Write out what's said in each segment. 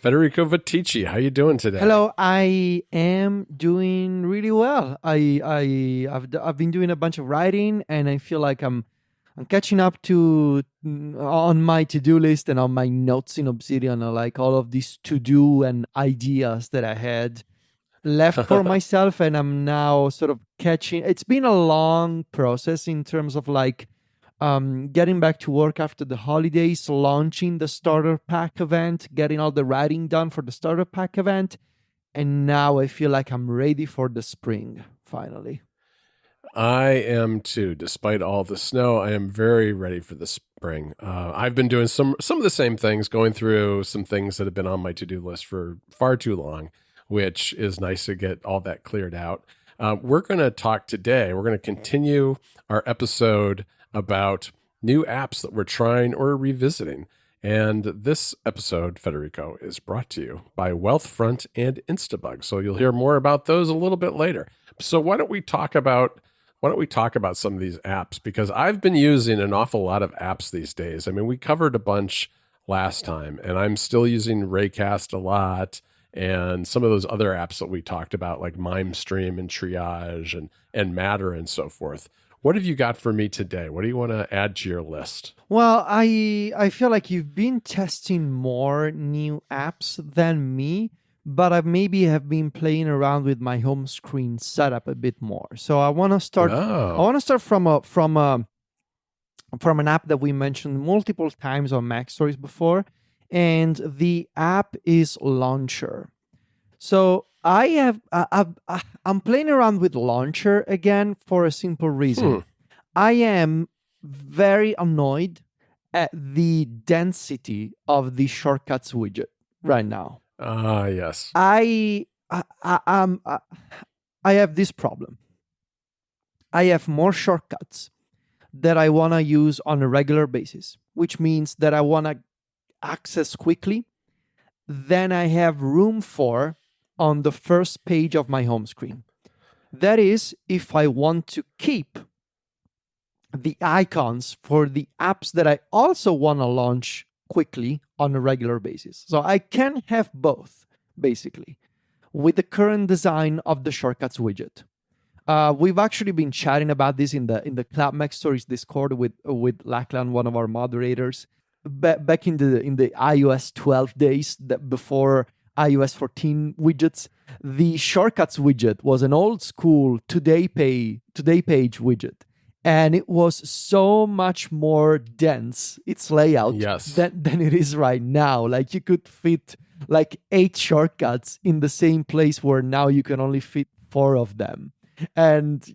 Federico Vitici. How you doing today? Hello, I am doing really well. I've been doing a bunch of writing, and I feel like I'm catching up to on my to-do list and on my notes in Obsidian, like all of these to-do and ideas that I had left for myself, and I'm now sort of catching. It's been a long process in terms of like getting back to work after the holidays, launching the starter pack event, getting all the writing done for the starter pack event, and now I feel like I'm ready for the spring finally. I am too. Despite all the snow, I am very ready for the spring. I've been doing some of the same things, going through some things that have been on my to-do list for far too long, which is nice to get all that cleared out. We're going to talk today. We're going to continue our episode about new apps that we're trying or revisiting. And this episode, Federico, is brought to you by Wealthfront and Instabug. So you'll hear more about those a little bit later. So why don't we talk about some of these apps? Because I've been using an awful lot of apps these days. I mean, we covered a bunch last time, and I'm still using Raycast a lot, and some of those other apps that we talked about, like MimeStream and Triage and Matter and so forth. What have you got for me today? What do you want to add to your list? Well, I feel like you've been testing more new apps than me, but I maybe have been playing around with my home screen setup a bit more. So I want to start. I want to start from an app that we mentioned multiple times on Mac Stories before, and the app is Launcher. So I'm playing around with Launcher again for a simple reason. I am very annoyed at the density of the shortcuts widget right now. Yes. I have this problem. I have more shortcuts that I want to use on a regular basis, which means that I want to access quickly than I have room for on the first page of my home screen. That is, if I want to keep the icons for the apps that I also want to launch quickly on a regular basis. So I can have both, basically, with the current design of the shortcuts widget. We've actually been chatting about this in the Cloud Mac Stories Discord with Lachlan, one of our moderators, back in the iOS 12 days, that before iOS 14 widgets. The shortcuts widget was an old school today page widget, and it was so much more dense, its layout, than it is right now. Like you could fit like 8 shortcuts in the same place where now you can only fit 4 of them. And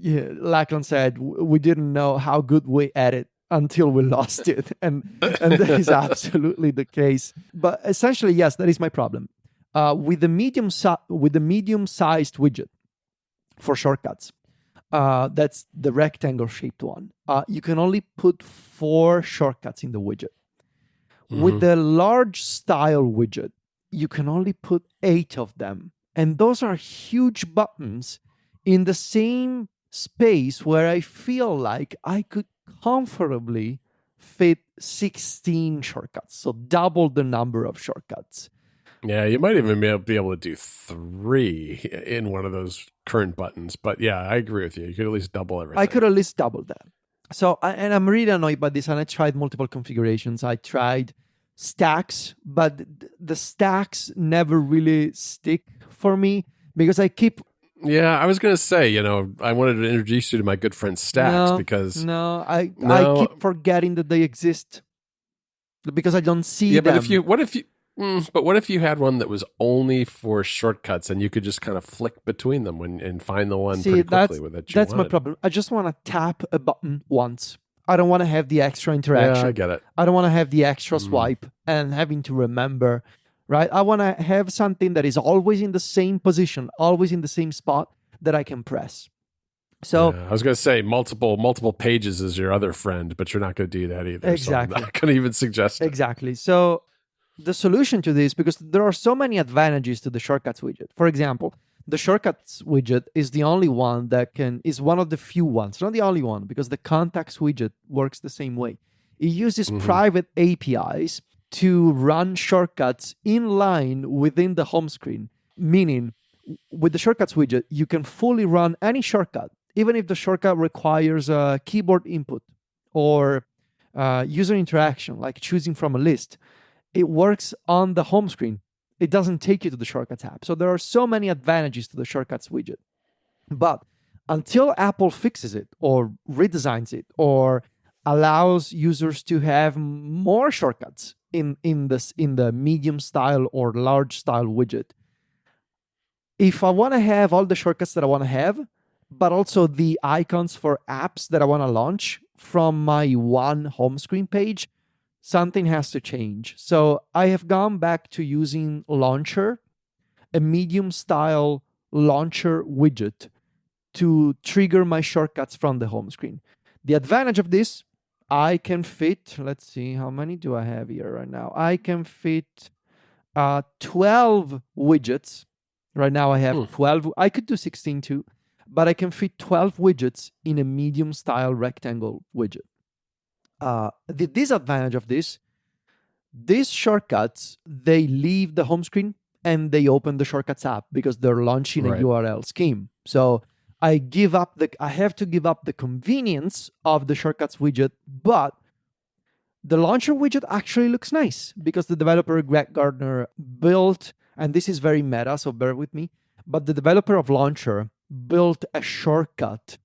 Lachlan said, we didn't know how good we had it until we lost it. And that is absolutely the case. But essentially, yes, that is my problem. With the medium-sized widget for shortcuts, that's the rectangle-shaped one, you can only put 4 shortcuts in the widget. Mm-hmm. With the large style widget, you can only put 8 of them. And those are huge buttons in the same space where I feel like I could comfortably fit 16 shortcuts, so double the number of shortcuts. Yeah, you might even be able to do 3 in one of those current buttons. But yeah, I agree with you. You could at least double everything. I could at least double that. So, and I'm really annoyed by this, and I tried multiple configurations. I tried stacks, but the stacks never really stick for me because I keep... Yeah, I was going to say, I wanted to introduce you to my good friend Stacks because... I keep forgetting that they exist because I don't see them. But what if you had one that was only for shortcuts and you could just kind of flick between them and find the one pretty quickly with it? That's my problem. I just want to tap a button once. I don't want to have the extra interaction. Yeah, I get it. I don't want to have the extra swipe and having to remember, right? I want to have something that is always in the same position, always in the same spot that I can press. So I was going to say multiple pages is your other friend, but you're not going to do that either. Exactly. So I'm not going to even suggest it. Exactly. So the solution to this, because there are so many advantages to the shortcuts widget. For example, the shortcuts widget is the only one is one of the few ones, not the only one, because the contacts widget works the same way. It uses private APIs to run shortcuts in line within the home screen. Meaning, with the shortcuts widget, you can fully run any shortcut, even if the shortcut requires a keyboard input or user interaction, like choosing from a list. It works on the home screen. It doesn't take you to the Shortcuts app. So there are so many advantages to the Shortcuts widget. But until Apple fixes it or redesigns it or allows users to have more shortcuts in the medium style or large style widget, if I want to have all the shortcuts that I want to have, but also the icons for apps that I want to launch from my one home screen page, something has to change. So I have gone back to using Launcher, a medium style launcher widget, to trigger my shortcuts from the home screen. The advantage of this, I can fit, let's see, how many do I have here right now? I can fit 12 widgets. Right now I have 12. I could do 16 too, but I can fit 12 widgets in a medium style rectangle widget. The disadvantage of this, these shortcuts, they leave the home screen and they open the Shortcuts app because they're launching a URL scheme. So I have to give up the convenience of the Shortcuts widget, but the launcher widget actually looks nice because the developer Greg Gardner built, and this is very meta, so bear with me, but the developer of Launcher built a shortcut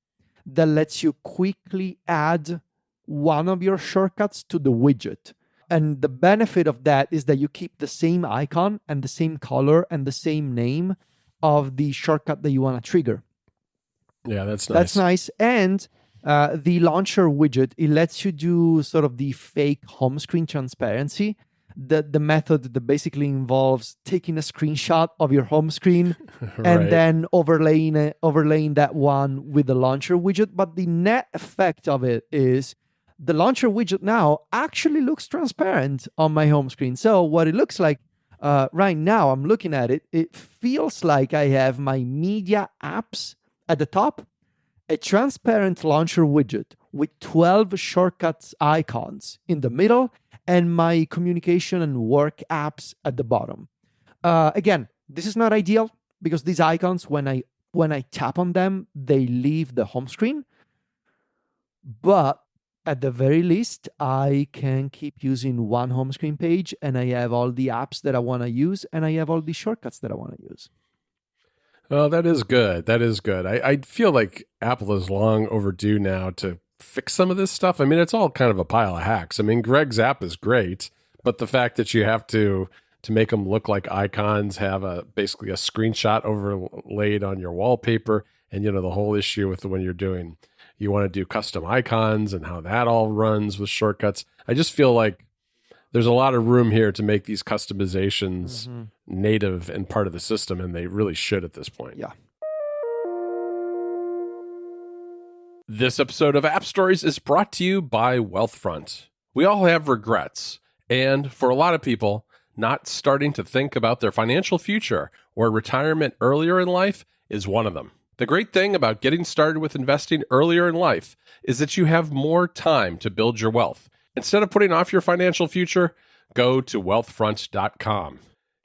that lets you quickly add one of your shortcuts to the widget. And the benefit of that is that you keep the same icon and the same color and the same name of the shortcut that you want to trigger. Yeah, that's nice. That's nice. And the launcher widget, it lets you do sort of the fake home screen transparency. The method that basically involves taking a screenshot of your home screen and then overlaying that one with the launcher widget. But the net effect of it is the launcher widget now actually looks transparent on my home screen. So what it looks like right now, I'm looking at it, it feels like I have my media apps at the top, a transparent launcher widget with 12 shortcuts icons in the middle, and my communication and work apps at the bottom. Again, this is not ideal because these icons, when I tap on them, they leave the home screen. But at the very least, I can keep using one home screen page and I have all the apps that I want to use and I have all the shortcuts that I want to use. Oh, that is good. That is good. I feel like Apple is long overdue now to fix some of this stuff. I mean, it's all kind of a pile of hacks. I mean, Greg's app is great, but the fact that you have to make them look like icons, have basically a screenshot overlaid on your wallpaper, and the whole issue with when you want to do custom icons and how that all runs with shortcuts. I just feel like there's a lot of room here to make these customizations native and part of the system, and they really should at this point. Yeah. This episode of App Stories is brought to you by Wealthfront. We all have regrets, and for a lot of people, not starting to think about their financial future or retirement earlier in life is one of them. The great thing about getting started with investing earlier in life is that you have more time to build your wealth. Instead of putting off your financial future, go to wealthfront.com.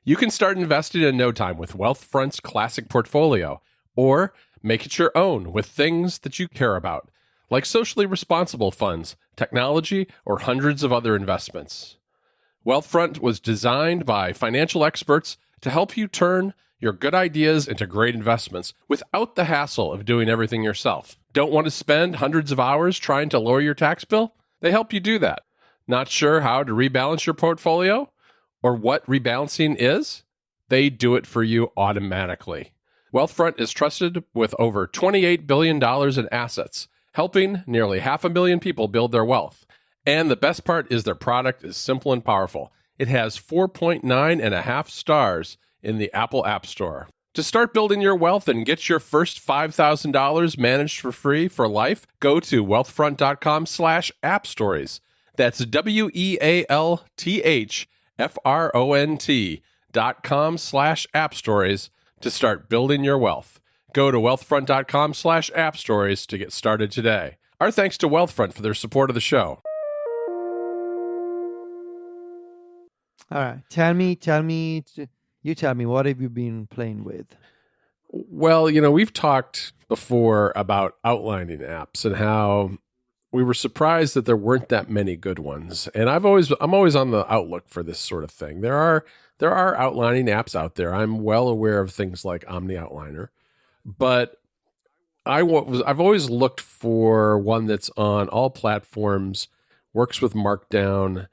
You can start investing in no time with Wealthfront's classic portfolio, or make it your own with things that you care about, like socially responsible funds, technology, or hundreds of other investments. Wealthfront was designed by financial experts to help you turn your good ideas into great investments without the hassle of doing everything yourself. Don't want to spend hundreds of hours trying to lower your tax bill? They help you do that. Not sure how to rebalance your portfolio or what rebalancing is? They do it for you automatically. Wealthfront is trusted with over $28 billion in assets, helping nearly 500,000 people build their wealth. And the best part is their product is simple and powerful. It has 4.9.5 stars in the Apple App Store. To start building your wealth and get your first $5,000 managed for free for life, go to wealthfront.com/appstories. That's WEALTHFRONT.com/appstories to start building your wealth. Go to wealthfront.com/appstories to get started today. Our thanks to Wealthfront for their support of the show. All right. You tell me, what have you been playing with? Well, we've talked before about outlining apps and how we were surprised that there weren't that many good ones. And I'm always on the outlook for this sort of thing. There are outlining apps out there. I'm well aware of things like Omni Outliner, but I've always looked for one that's on all platforms, works with Markdown,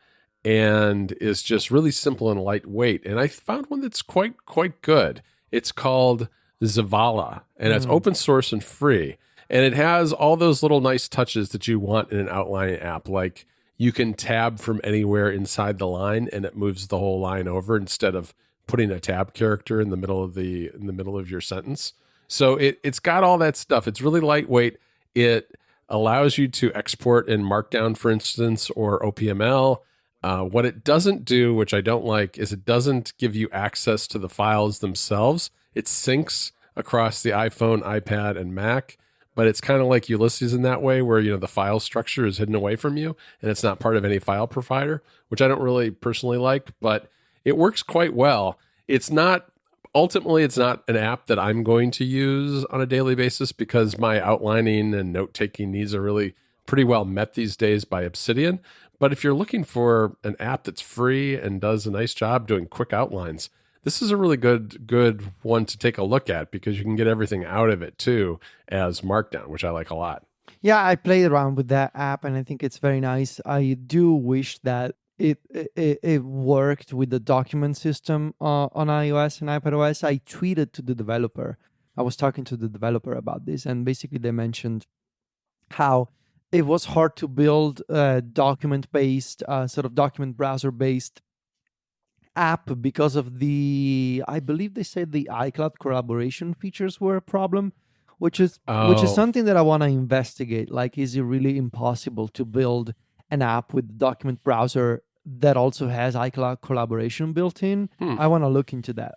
and is just really simple and lightweight. And I found one that's quite good. It's called Zavala, and it's open source and free. And it has all those little nice touches that you want in an outlining app, like you can tab from anywhere inside the line, and it moves the whole line over instead of putting a tab character in the middle of your sentence. So it's got all that stuff. It's really lightweight. It allows you to export in Markdown, for instance, or OPML. What it doesn't do, which I don't like, is it doesn't give you access to the files themselves. It syncs across the iPhone, iPad, and Mac, but it's kind of like Ulysses in that way, where the file structure is hidden away from you, and it's not part of any file provider, which I don't really personally like, but it works quite well. Ultimately, it's not an app that I'm going to use on a daily basis because my outlining and note-taking needs are really pretty well met these days by Obsidian. But if you're looking for an app that's free and does a nice job doing quick outlines, this is a really good one to take a look at because you can get everything out of it too as Markdown, which I like a lot. Yeah, I played around with that app and I think it's very nice. I do wish that it worked with the document system on iOS and iPadOS. I tweeted to the developer. I was talking to the developer about this, and basically they mentioned how it was hard to build a document-based, sort of document browser-based app because of I believe they said the iCloud collaboration features were a problem, which is something that I want to investigate. Like, is it really impossible to build an app with the document browser that also has iCloud collaboration built in? I want to look into that.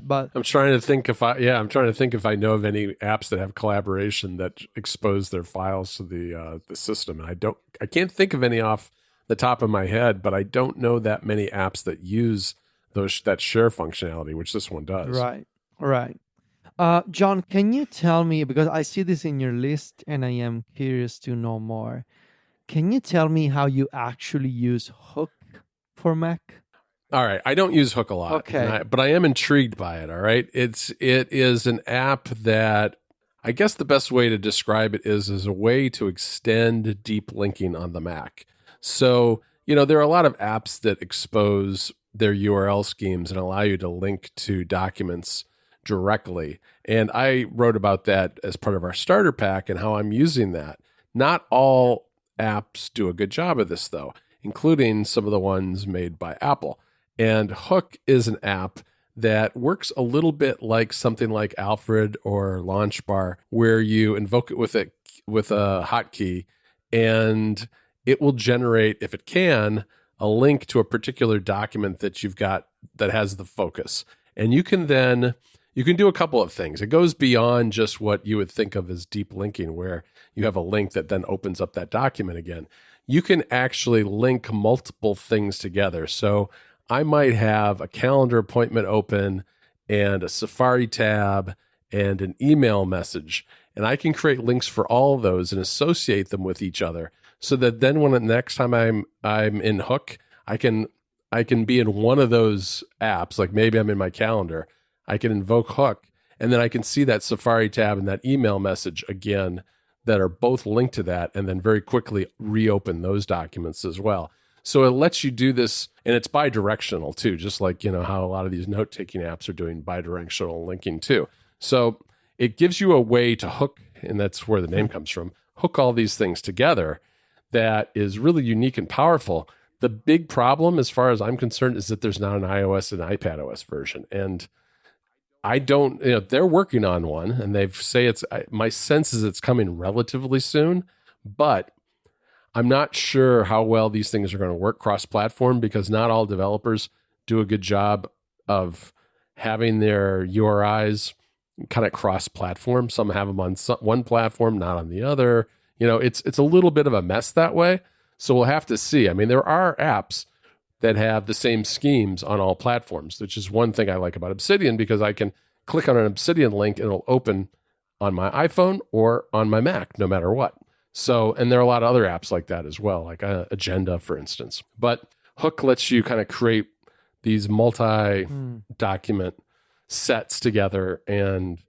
But I'm trying to think if I know of any apps that have collaboration that expose their files to the system. And I can't think of any off the top of my head, but I don't know that many apps that use that share functionality, which this one does. Right. John, can you tell me, because I see this in your list and I am curious to know more. Can you tell me how you actually use Hook for Mac? All right. I don't use Hook a lot, okay, but I am intrigued by it. All right. It is an app that I guess the best way to describe it is as a way to extend deep linking on the Mac. So, there are a lot of apps that expose their URL schemes and allow you to link to documents directly. And I wrote about that as part of our starter pack and how I'm using that. Not all apps do a good job of this, though, including some of the ones made by Apple. And Hook is an app that works a little bit like something like Alfred or LaunchBar, where you invoke it with a hotkey, and it will generate, if it can, a link to a particular document that you've got that has the focus. And you can do a couple of things. It goes beyond just what you would think of as deep linking, where you have a link that then opens up that document again. You can actually link multiple things together. So I might have a calendar appointment open and a Safari tab and an email message, and I can create links for all of those and associate them with each other, so that then when the next time I'm in Hook, I can be in one of those apps. Like maybe I'm in my calendar, I can invoke Hook, and then I can see that Safari tab and that email message again that are both linked to that, and then very quickly reopen those documents as well. So it lets you do this, and it's bi-directional too, just like how a lot of these note-taking apps are doing bi-directional linking too. So it gives you a way to hook, and that's where the name comes from, hook all these things together that is really unique and powerful. The big problem, as far as I'm concerned, is that there's not an iOS and iPadOS version. And I don't, they're working on one, and they say my sense is it's coming relatively soon, but I'm not sure how well these things are going to work cross-platform, because not all developers do a good job of having their URIs kind of cross-platform. Some have them on one platform, not on the other. It's a little bit of a mess that way. So we'll have to see. I mean, there are apps that have the same schemes on all platforms, which is one thing I like about Obsidian, because I can click on an Obsidian link and it'll open on my iPhone or on my Mac, no matter what. So, and there are a lot of other apps like that as well, like Agenda, for instance. But Hook lets you kind of create these multi-document sets together and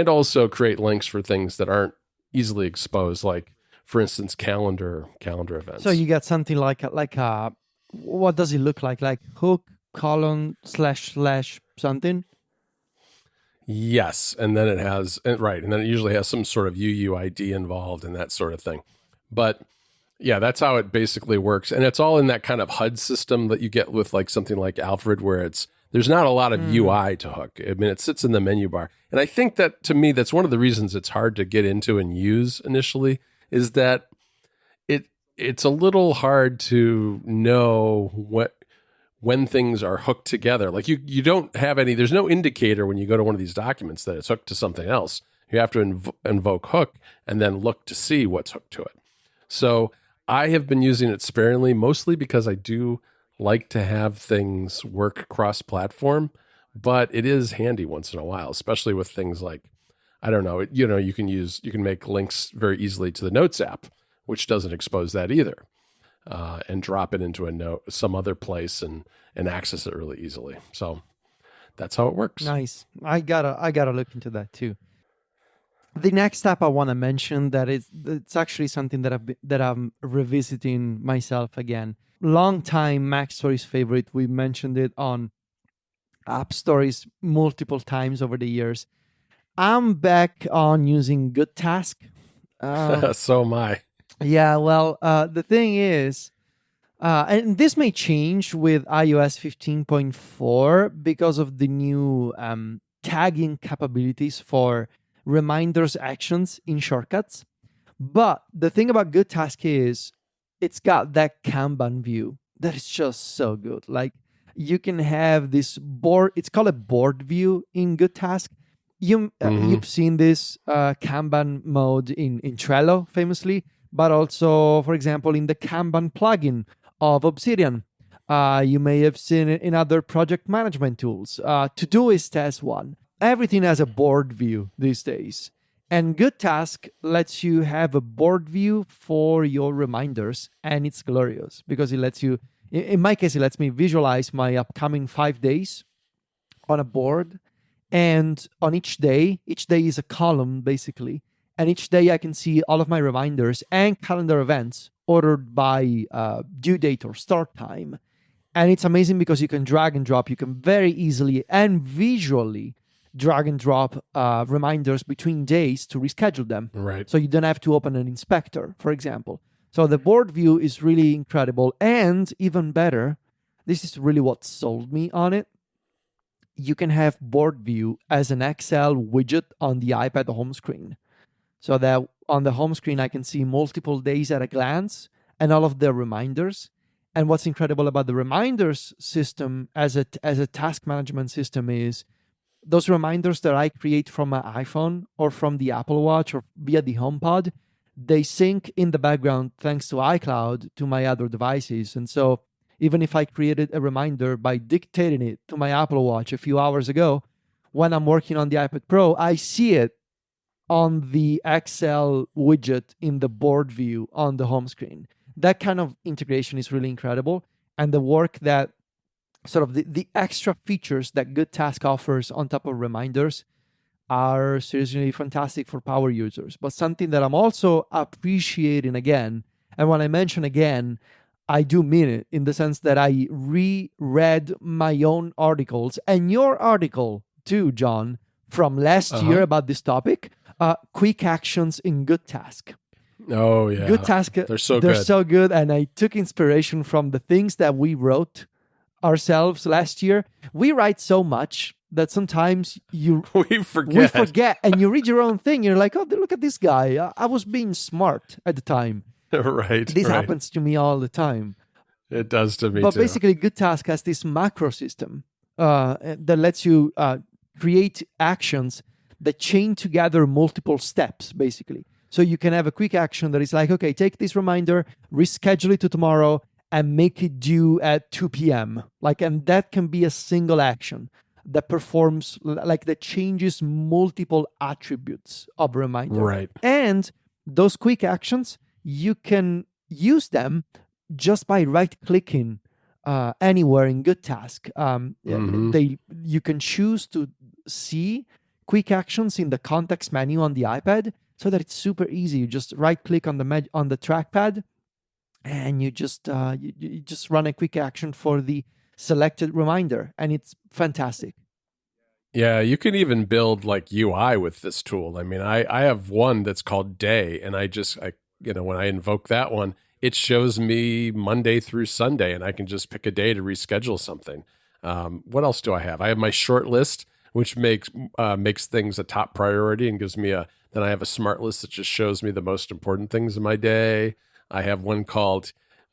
also create links for things that aren't easily exposed, like, for instance, calendar events. So you got something like a what does it look like? Like hook colon / something? Yes, and then it has right, and then it usually has some sort of UUID involved and that sort of thing. But yeah, that's how it basically works, and it's all in that kind of HUD system that you get with like something like Alfred, where there's not a lot of UI to Hook. I mean, it sits in the menu bar, and I think that, to me, that's one of the reasons it's hard to get into and use initially, is that it's a little hard to know when things are hooked together. Like you don't have there's no indicator when you go to one of these documents that it's hooked to something else. You have to invoke Hook and then look to see what's hooked to it. So I have been using it sparingly, mostly because I do like to have things work cross-platform, but it is handy once in a while, especially with things like, I don't know, you can make links very easily to the Notes app, which doesn't expose that either, and drop it into some other place and access it really easily. So that's how it works. Nice. I gotta look into that too. The next app I want to mention it's actually something that I'm revisiting myself again. Long time Mac Stories favorite. We mentioned it on App Stories multiple times over the years. I'm back on using Good Task. So am I. Yeah, well, the thing is, and this may change with iOS 15.4 because of the new tagging capabilities for reminders actions in shortcuts. But the thing about Good Task is it's got that Kanban view that is just so good. Like you can have this board, it's called a board view in Good Task. You've seen this Kanban mode in Trello famously, but also, for example, in the Kanban plugin of Obsidian. You may have seen it in other project management tools. Todoist has one. Everything has a board view these days. And Good Task lets you have a board view for your reminders, and it's glorious because it lets you, in my case, it lets me visualize my upcoming 5 days on a board. And on each day is a column basically. And each day I can see all of my reminders and calendar events ordered by due date or start time. And it's amazing because you can drag and drop. You can very easily and visually drag and drop reminders between days to reschedule them. Right. So you don't have to open an inspector, for example. So the board view is really incredible. And even better, this is really what sold me on it. You can have board view as an Excel widget on the iPad home screen. So that on the home screen, I can see multiple days at a glance and all of the reminders. And what's incredible about the reminders system as a task management system is those reminders that I create from my iPhone or from the Apple Watch or via the HomePod, they sync in the background thanks to iCloud to my other devices. And so even if I created a reminder by dictating it to my Apple Watch a few hours ago, when I'm working on the iPad Pro, I see it on the Excel widget in the board view on the home screen. That kind of integration is really incredible. And the work that sort of the extra features that Good Task offers on top of reminders are seriously fantastic for power users. But something that I'm also appreciating again, and when I mention again, I do mean it in the sense that I reread my own articles and your article too, John, from last year about this topic, quick actions in Good Task. Oh, yeah. Good Task, they're so good. And I took inspiration from the things that we wrote ourselves last year. We write so much that sometimes we forget and you read your own thing. You're like, oh, look at this guy. I was being smart at the time. Right. This happens to me all the time. It does to me but too. But basically, Good Task has this macro system that lets you create actions that chain together multiple steps, basically. So you can have a quick action that is like, okay, take this reminder, reschedule it to tomorrow, and make it due at 2 p.m. And that can be a single action that performs, that changes multiple attributes of a reminder. Right. And those quick actions, you can use them just by right-clicking anywhere in Good Task. You can choose to see quick actions in the context menu on the iPad, so that it's super easy. You just right-click on the trackpad, and you just run a quick action for the selected reminder, and it's fantastic. Yeah, you can even build UI with this tool. I mean, I have one that's called Day, and when I invoke that one, it shows me Monday through Sunday, and I can just pick a day to reschedule something. What else do I have? I have my short list, which makes things a top priority and gives me then I have a smart list that just shows me the most important things in my day. I have one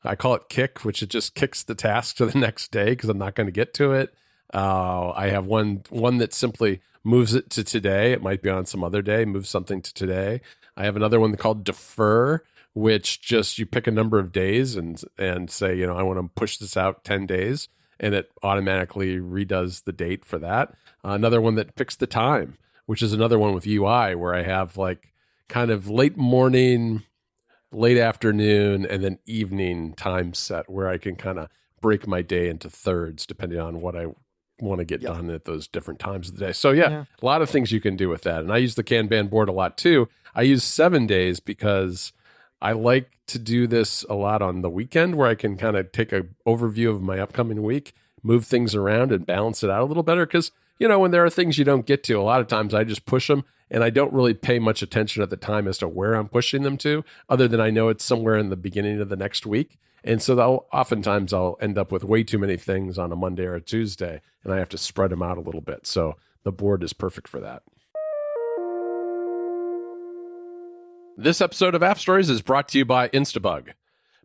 I call it Kick, which it just kicks the task to the next day because I'm not going to get to it. I have one that simply moves it to today. It might be on some other day, moves something to today. I have another one called Defer, which just you pick a number of days and say, I want to push this out 10 days, and it automatically redoes the date for that. Another one that picks the time, which is another one with UI where I have kind of late morning, late afternoon, and then evening time set where I can kind of break my day into thirds depending on what I want to get done at those different times of the day. So a lot of things you can do with that. And I use the Kanban board a lot too. I use 7 days because I like to do this a lot on the weekend where I can kind of take an overview of my upcoming week, move things around and balance it out a little better. Because, when there are things you don't get to, a lot of times I just push them and I don't really pay much attention at the time as to where I'm pushing them to, other than I know it's somewhere in the beginning of the next week. And so oftentimes I'll end up with way too many things on a Monday or a Tuesday, and I have to spread them out a little bit. So the board is perfect for that. This episode of App Stories is brought to you by Instabug.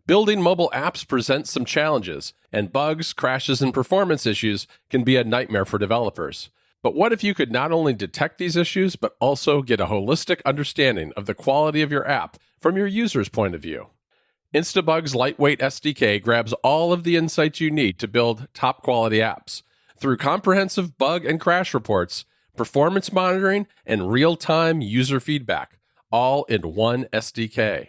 Building mobile apps presents some challenges, and bugs, crashes, and performance issues can be a nightmare for developers. But what if you could not only detect these issues, but also get a holistic understanding of the quality of your app from your user's point of view? Instabug's lightweight SDK grabs all of the insights you need to build top-quality apps through comprehensive bug and crash reports, performance monitoring, and real-time user feedback, all in one SDK.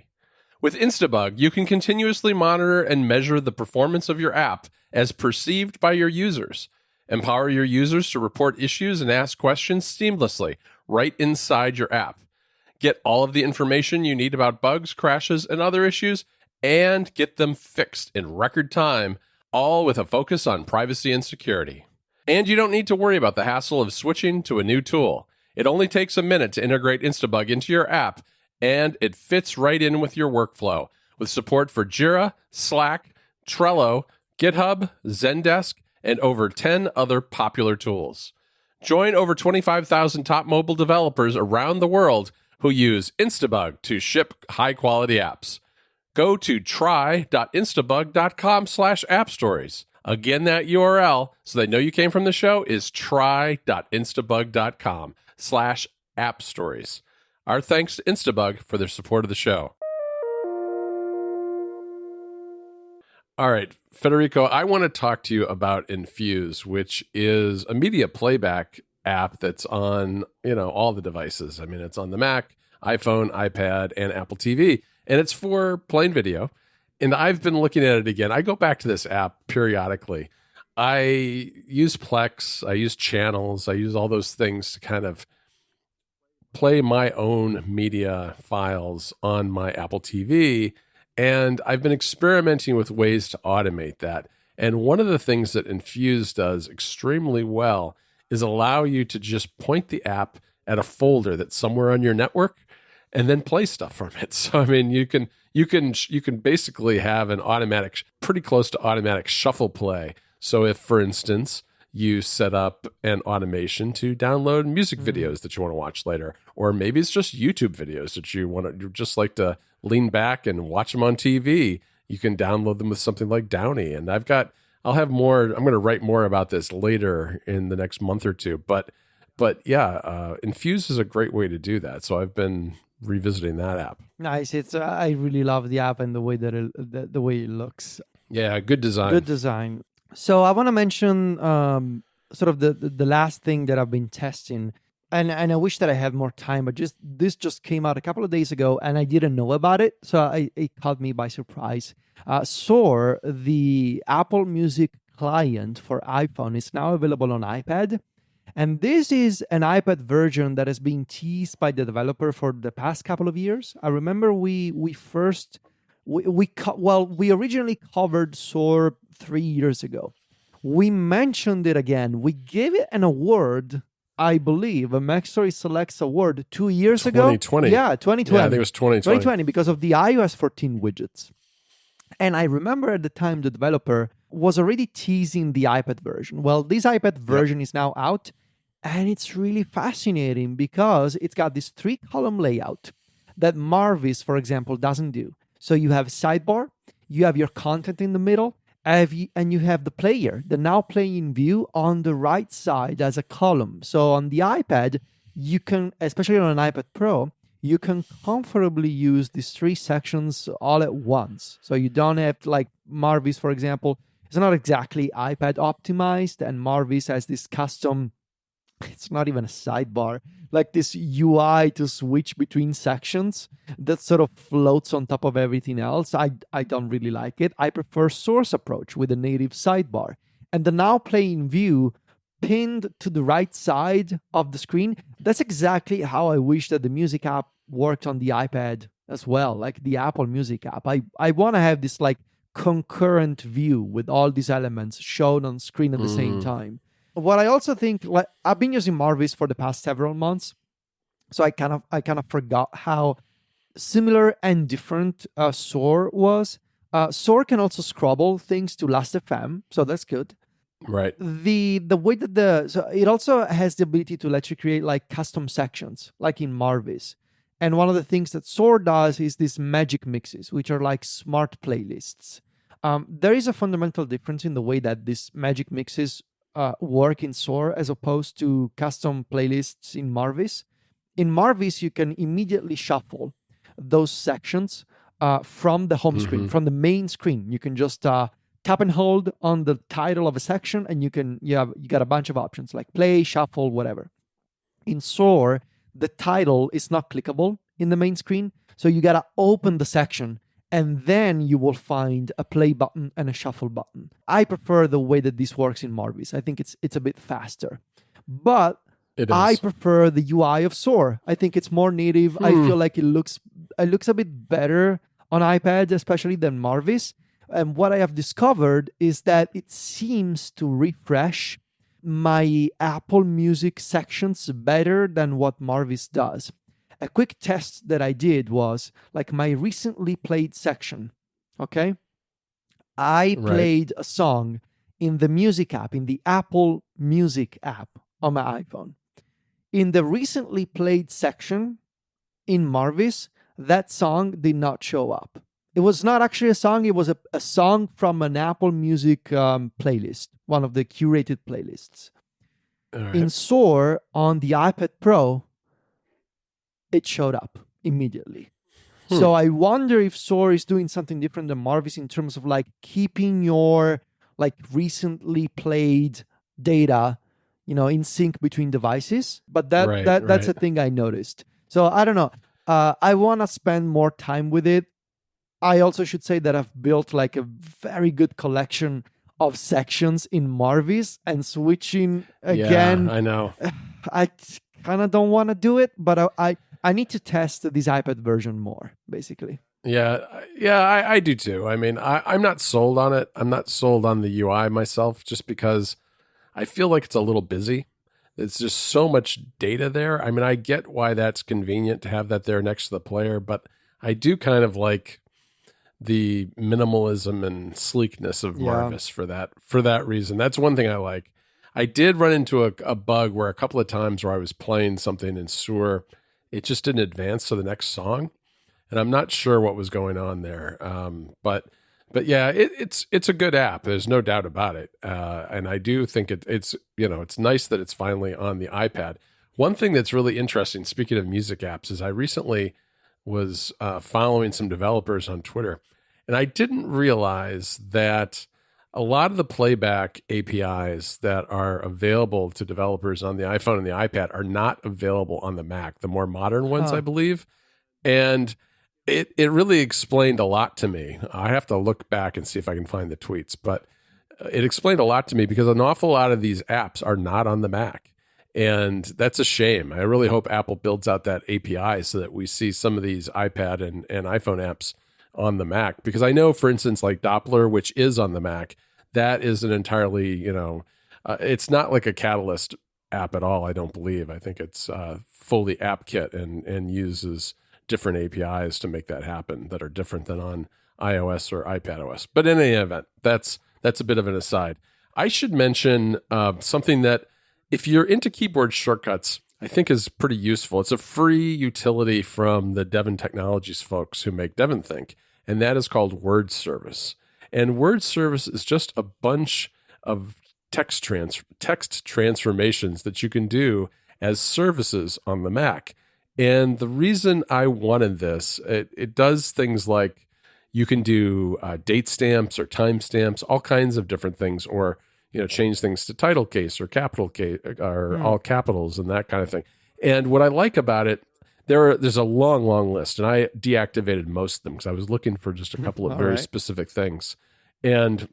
With Instabug, you can continuously monitor and measure the performance of your app as perceived by your users. Empower your users to report issues and ask questions seamlessly right inside your app. Get all of the information you need about bugs, crashes, and other issues, and get them fixed in record time, all with a focus on privacy and security. And you don't need to worry about the hassle of switching to a new tool. It only takes a minute to integrate Instabug into your app, and it fits right in with your workflow, with support for Jira, Slack, Trello, GitHub, Zendesk, and over 10 other popular tools. Join over 25,000 top mobile developers around the world who use Instabug to ship high-quality apps. Go to try.instabug.com/appstories. Again, that URL, so they know you came from the show, is try.instabug.com/appstories. Our thanks to Instabug for their support of the show. All right, Federico, I want to talk to you about Infuse, which is a media playback app that's on, all the devices. I mean, it's on the Mac, iPhone, iPad, and Apple TV, and it's for playing video. And I've been looking at it again. I go back to this app periodically. I use Plex, I use channels, I use all those things to kind of play my own media files on my Apple TV. And I've been experimenting with ways to automate that. And one of the things that Infuse does extremely well is allow you to just point the app at a folder that's somewhere on your network and then play stuff from it. So, I mean, you can basically have an automatic, pretty close to automatic shuffle play. So if, for instance, you set up an automation to download music videos that you want to watch later, or maybe it's just YouTube videos that you just like to lean back and watch them on TV, you can download them with something like Downy. And I'll have more, I'm going to write more about this later in the next month or two, but Infuse is a great way to do that. So I've been revisiting that app. Nice. I really love the app and the way that the way it looks. Yeah, good Good design. design. So I want to mention sort of the last thing that I've been testing, and I wish that I had more time, but just this just came out a couple of days ago, and I didn't know about it, so it caught me by surprise. Soar, the Apple Music client for iPhone, is now available on iPad. And this is an iPad version that has been teased by the developer for the past couple of years. I remember we first we originally covered Soar 3 years ago. We mentioned it again. We gave it an award, I believe, a MacStory Selects award 2 years ago. 2020. Yeah, 2020. Yeah, I think it was 2020. 2020 because of the iOS 14 widgets. And I remember at the time the developer was already teasing the iPad version. Well, this iPad version is now out, and it's really fascinating because it's got this 3-column layout that Marvis, for example, doesn't do. So you have sidebar, you have your content in the middle, and you have the player, the now playing view on the right side as a column. So on the iPad, you can, especially on an iPad Pro, you can comfortably use these 3 sections all at once. So you don't have to, like Marvis, for example, it's not exactly iPad optimized, and Marvis has this custom, it's not even a sidebar, like this UI to switch between sections that sort of floats on top of everything else. I don't really like it. I prefer Source approach with a native sidebar. And the now playing view pinned to the right side of the screen, that's exactly how I wish that the music app worked on the iPad as well, like the Apple Music app. I want to have this like concurrent view with all these elements shown on screen at the same time. What I also think, like I've been using Marvis for the past several months, so I kind of forgot how similar and different Soar was. Soar can also scrabble things to Last.fm, so that's good. Right. The way that so it also has the ability to let you create like custom sections, like in Marvis. And one of the things that Soar does is these magic mixes, which are like smart playlists. There is a fundamental difference in the way that these magic mixes work in Soar as opposed to custom playlists in Marvis. In Marvis, you can immediately shuffle those sections from the home screen, from the main screen. You can just tap and hold on the title of a section, and you got a bunch of options like play, shuffle, whatever. In Soar, the title is not clickable in the main screen, so you gotta open the section, and then you will find a play button and a shuffle button. I prefer the way that this works in Marvis. I think it's a bit faster, but I prefer the UI of Soar. I think it's more native. I feel like it looks a bit better on iPad, especially than Marvis. And what I have discovered is that it seems to refresh my Apple Music sections better than what Marvis does. A quick test that I did was like my recently played section. Okay. I played a song in the music app, in the Apple Music app on my iPhone. In the recently played section in Marvis, that song did not show up. It was not actually a song. It was a song from an Apple Music playlist, one of the curated playlists. In Soar on the iPad Pro, it showed up immediately. So I wonder if Soar is doing something different than Marvis in terms of like keeping your like recently played data, in sync between devices. But that's a thing I noticed. So I don't know. I want to spend more time with it. I also should say that I've built like a very good collection of sections in Marvis, and switching again. Yeah, I know. I kind of don't want to do it, but I need to test this iPad version more, basically. Yeah, I do too. I mean, I'm not sold on it. I'm not sold on the UI myself, just because I feel like it's a little busy. It's just so much data there. I mean, I get why that's convenient to have that there next to the player, but I do kind of like the minimalism and sleekness of Marvis for that reason. That's one thing I like. I did run into a bug where a couple of times where I was playing something in Soar, it just didn't advance to the next song, and I'm not sure what was going on there. But yeah, it's a good app. There's no doubt about it. And I do think it's nice that it's finally on the iPad. One thing that's really interesting, speaking of music apps, is I recently was following some developers on Twitter, And I didn't realize that a lot of the playback APIs that are available to developers on the iPhone and the iPad are not available on the Mac, the more modern ones, I believe. And it really explained a lot to me. I have to look back and see if I can find the tweets, but it explained a lot to me because an awful lot of these apps are not on the Mac. And that's a shame. I really hope Apple builds out that API so that we see some of these iPad and iPhone apps on the Mac. Because I know, for instance, like Doppler, which is on the Mac, that is an entirely, it's not like a Catalyst app at all, I don't believe. I think it's fully AppKit and uses different APIs to make that happen that are different than on iOS or iPadOS. But in any event, that's a bit of an aside. I should mention something that, if you're into keyboard shortcuts, I think is pretty useful. It's a free utility from the Devon Technologies folks who make DevonThink, and that is called Word Service. And Word Service is just a bunch of text transformations that you can do as services on the Mac. And the reason I wanted this, it does things like you can do date stamps or time stamps, all kinds of different things, or change things to title case or capital case or all capitals and that kind of thing. And what I like about it, there's a long, long list, and I deactivated most of them because I was looking for just a couple of very specific things. And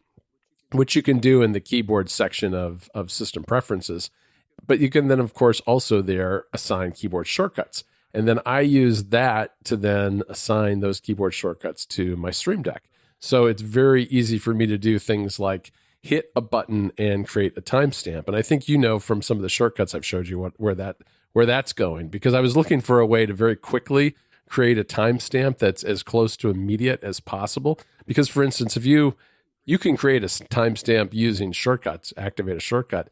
which you can do in the keyboard section of system preferences. But you can then, of course, also there assign keyboard shortcuts. And then I use that to then assign those keyboard shortcuts to my Stream Deck. So it's very easy for me to do things like hit a button and create a timestamp. And I think from some of the shortcuts I've showed you where that's going, because I was looking for a way to very quickly create a timestamp that's as close to immediate as possible. Because, for instance, if you can create a timestamp using shortcuts, activate a shortcut,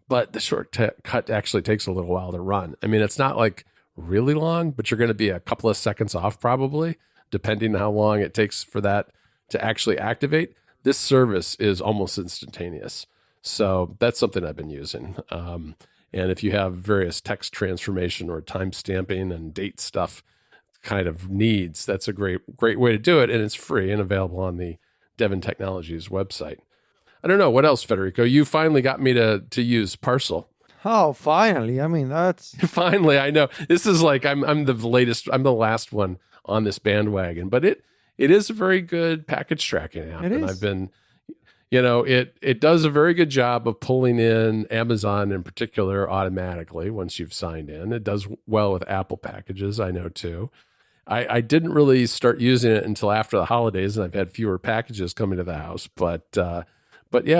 but the shortcut actually takes a little while to run. I mean, it's not like really long, but you're going to be a couple of seconds off probably, depending on how long it takes for that to actually activate. This service is almost instantaneous. So that's something I've been using. And if you have various text transformation or time stamping and date stuff kind of needs, that's a great way to do it. And it's free and available on the Devon Technologies website. I don't know. What else, Federico? You finally got me to use Parcel. Oh, finally. I mean, that's... Finally, I know. This is like, I'm the last one on this bandwagon. But it is a very good package tracking app. And I've been, it does a very good job of pulling in Amazon in particular automatically once you've signed in. It does well with Apple packages, I know too. I didn't really start using it until after the holidays, and I've had fewer packages coming to the house. But yeah,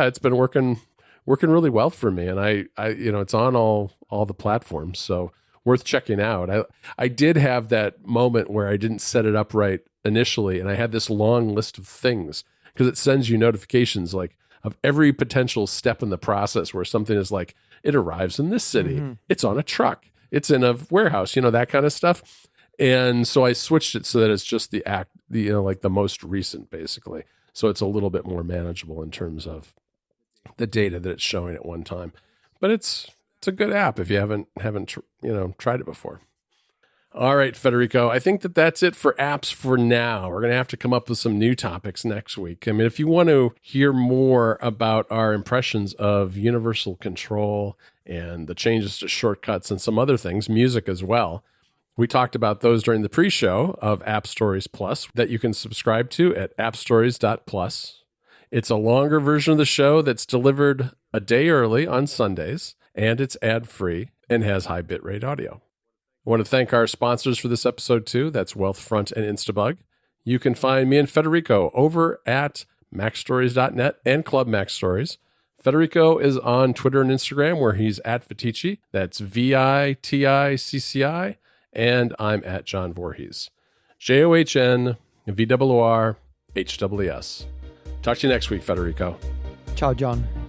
it's been working really well for me, and I it's on all the platforms, so worth checking out. I did have that moment where I didn't set it up right initially, and I had this long list of things because it sends you notifications like of every potential step in the process where something is like, it arrives in this city, it's on a truck, it's in a warehouse, that kind of stuff. And so I switched it so that it's just like the most recent, basically. So it's a little bit more manageable in terms of the data that it's showing at one time. But it's a good app if you haven't tried it before. All right, Federico, I think that's it for apps for now. We're going to have to come up with some new topics next week. I mean, if you want to hear more about our impressions of universal control and the changes to shortcuts and some other things, music as well, we talked about those during the pre-show of App Stories Plus that you can subscribe to at appstories.plus. It's a longer version of the show that's delivered a day early on Sundays, and it's ad-free and has high bitrate audio. I want to thank our sponsors for this episode too. That's Wealthfront and Instabug. You can find me and Federico over at MacStories.net and Club MacStories. Federico is on Twitter and Instagram where he's at Viticci. That's VITICCI. And I'm at John Voorhees. JOHNVORHWS. Talk to you next week, Federico. Ciao, John.